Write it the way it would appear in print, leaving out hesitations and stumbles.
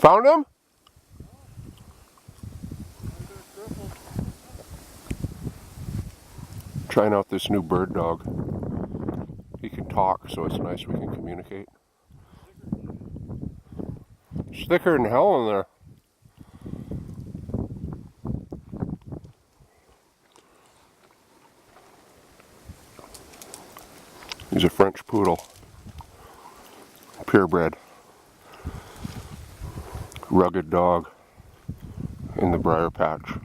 Found him? Trying out this new bird dog. He can talk, so it's nice we can communicate. It's thicker than hell in there. He's a French poodle. Purebred. Rugged dog in the briar patch.